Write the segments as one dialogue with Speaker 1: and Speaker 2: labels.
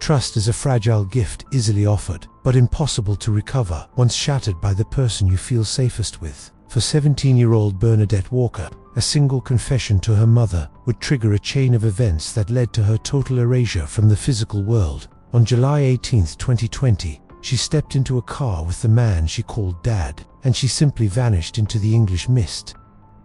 Speaker 1: Trust is a fragile gift, easily offered, but impossible to recover once shattered by the person you feel safest with. For 17-year-old Bernadette Walker, a single confession to her mother would trigger a chain of events that led to her total erasure from the physical world. On July 18, 2020, she stepped into a car with the man she called Dad, and she simply vanished into the English mist.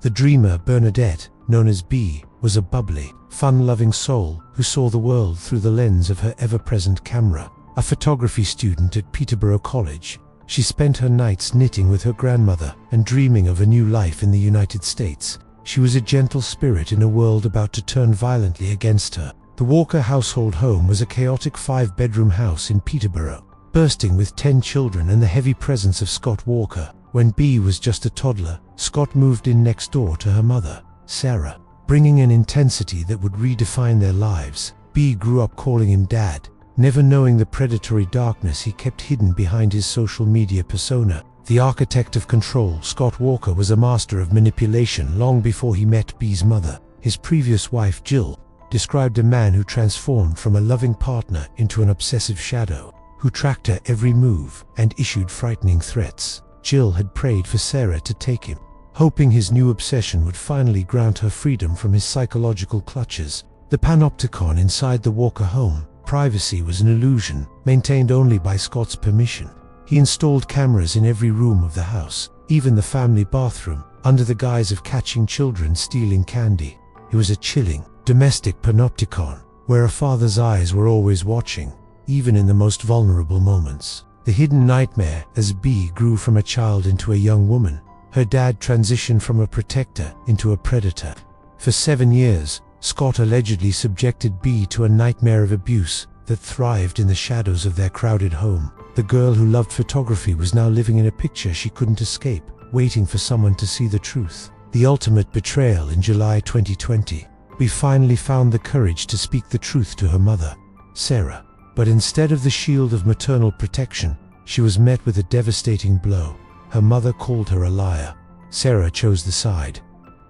Speaker 1: The dreamer Bernadette, known as B, was a bubbly, fun-loving soul who saw the world through the lens of her ever-present camera. A photography student at Peterborough College, she spent her nights knitting with her grandmother and dreaming of a new life in the United States. She was a gentle spirit in a world about to turn violently against her. The Walker household home was a chaotic 5-bedroom house in Peterborough, bursting with 10 children and the heavy presence of Scott Walker. When B was just a toddler, Scott moved in next door to her mother, Sarah, bringing an intensity that would redefine their lives. B grew up calling him Dad, never knowing the predatory darkness he kept hidden behind his social media persona. The architect of control, Scott Walker, was a master of manipulation long before he met B's mother. His previous wife, Jill, described a man who transformed from a loving partner into an obsessive shadow, who tracked her every move and issued frightening threats. Jill had prayed for Sarah to take him, hoping his new obsession would finally grant her freedom from his psychological clutches. The panopticon inside the Walker home, privacy was an illusion, maintained only by Scott's permission. He installed cameras in every room of the house, even the family bathroom, under the guise of catching children stealing candy. It was a chilling, domestic panopticon, where a father's eyes were always watching, even in the most vulnerable moments. The hidden nightmare as B grew from a child into a young woman. Her dad transitioned from a protector into a predator. For 7 years, Scott allegedly subjected B to a nightmare of abuse that thrived in the shadows of their crowded home. The girl who loved photography was now living in a picture she couldn't escape, waiting for someone to see the truth. The ultimate betrayal in July 2020. B finally found the courage to speak the truth to her mother, Sarah. But instead of the shield of maternal protection, she was met with a devastating blow. Her mother called her a liar. Sarah chose the side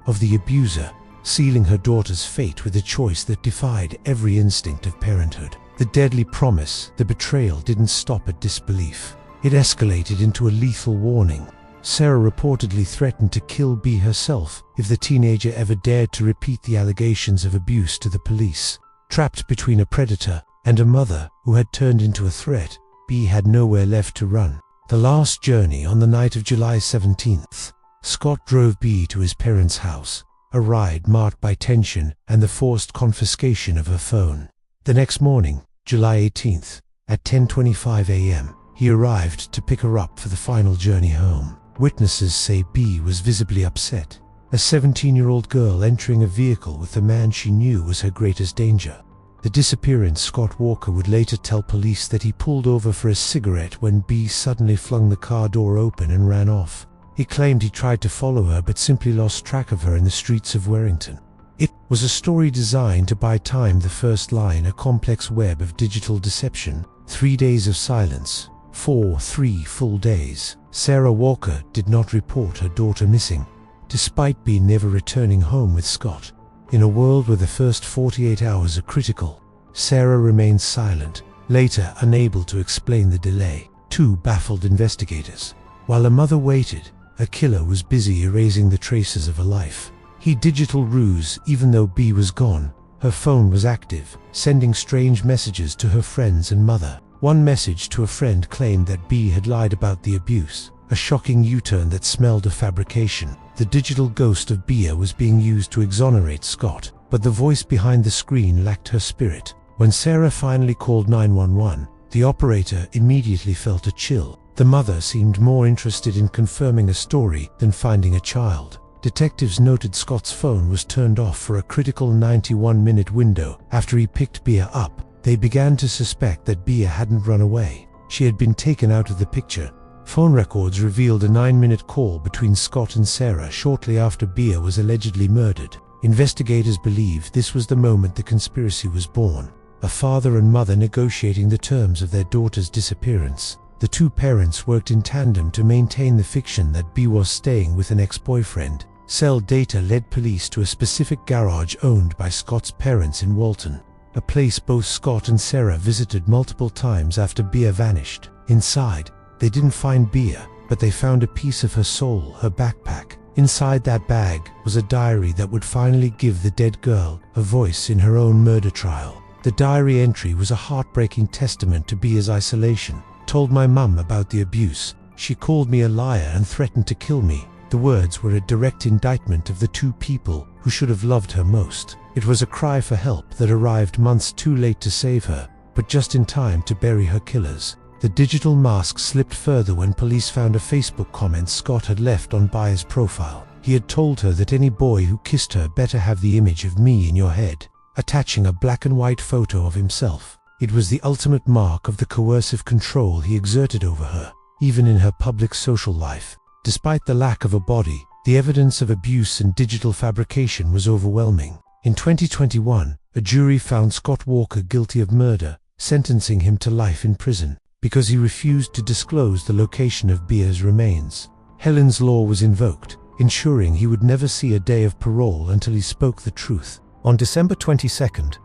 Speaker 1: of the abuser, sealing her daughter's fate with a choice that defied every instinct of parenthood. The deadly promise, the betrayal, didn't stop at disbelief. It escalated into a lethal warning. Sarah reportedly threatened to kill B herself if the teenager ever dared to repeat the allegations of abuse to the police. Trapped between a predator and a mother who had turned into a threat, B had nowhere left to run. The last journey on the night of July 17th, Scott drove B to his parents' house, a ride marked by tension and the forced confiscation of her phone. The next morning, July 18th, at 10:25 a.m., he arrived to pick her up for the final journey home. Witnesses say B was visibly upset, a 17-year-old girl entering a vehicle with the man she knew was her greatest danger. The disappearance Scott Walker would later tell police that he pulled over for a cigarette when B suddenly flung the car door open and ran off. He claimed he tried to follow her but simply lost track of her in the streets of Warrington. It was a story designed to buy time. The first line, a complex web of digital deception. 3 days of silence. 3 full days. Sarah Walker did not report her daughter missing, despite B never returning home with Scott. In a world where the first 48 hours are critical, Sarah remained silent, later unable to explain the delay. 2 baffled investigators. While her mother waited, a killer was busy erasing the traces of her life. He digital ruse. Even though B was gone, her phone was active, sending strange messages to her friends and mother. One message to a friend claimed that B had lied about the abuse, a shocking U-turn that smelled of fabrication. The digital ghost of Bia was being used to exonerate Scott, but the voice behind the screen lacked her spirit. When Sarah finally called 911, the operator immediately felt a chill. The mother seemed more interested in confirming a story than finding a child. Detectives noted Scott's phone was turned off for a critical 91-minute window after he picked Bia up. They began to suspect that Bia hadn't run away. She had been taken out of the picture. Phone records revealed a 9-minute call between Scott and Sarah shortly after Bia was allegedly murdered. Investigators believe this was the moment the conspiracy was born. A father and mother negotiating the terms of their daughter's disappearance. The 2 parents worked in tandem to maintain the fiction that B was staying with an ex-boyfriend. Cell data led police to a specific garage owned by Scott's parents in Walton. a place both Scott and Sarah visited multiple times after Bea vanished. Inside, they didn't find Bea, but they found a piece of her soul, her backpack. Inside that bag was a diary that would finally give the dead girl a voice in her own murder trial. The diary entry was a heartbreaking testament to Bea's isolation. "Told my mum about the abuse. She called me a liar and threatened to kill me." The words were a direct indictment of the two people who should have loved her most. It was a cry for help that arrived months too late to save her, but just in time to bury her killers. The digital mask slipped further when police found a Facebook comment Scott had left on Bea's profile. He had told her that any boy who kissed her better have the image of me in your head, attaching a black and white photo of himself. It was the ultimate mark of the coercive control he exerted over her, even in her public social life. Despite the lack of a body, the evidence of abuse and digital fabrication was overwhelming. In 2021, a jury found Scott Walker guilty of murder, sentencing him to life in prison, because he refused to disclose the location of Bea's remains. Helen's law was invoked, ensuring he would never see a day of parole until he spoke the truth. On December 22,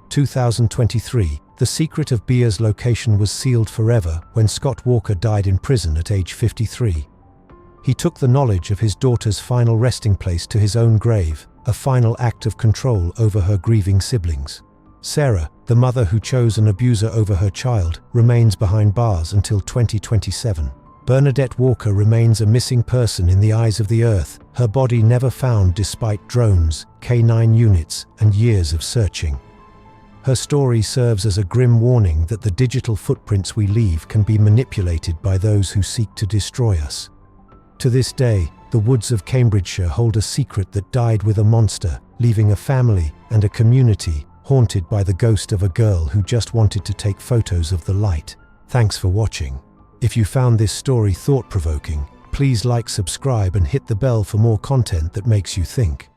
Speaker 1: 2023, the secret of Bea's location was sealed forever when Scott Walker died in prison at age 53. He took the knowledge of his daughter's final resting place to his own grave, a final act of control over her grieving siblings. Sarah, the mother who chose an abuser over her child, remains behind bars until 2027. Bernadette Walker remains a missing person in the eyes of the earth, her body never found despite drones, K9 units, and years of searching. Her story serves as a grim warning that the digital footprints we leave can be manipulated by those who seek to destroy us. To this day, the woods of Cambridgeshire hold a secret that died with a monster, leaving a family and a community haunted by the ghost of a girl who just wanted to take photos of the light. Thanks for watching. If you found this story thought-provoking, please like, subscribe, and hit the bell for more content that makes you think.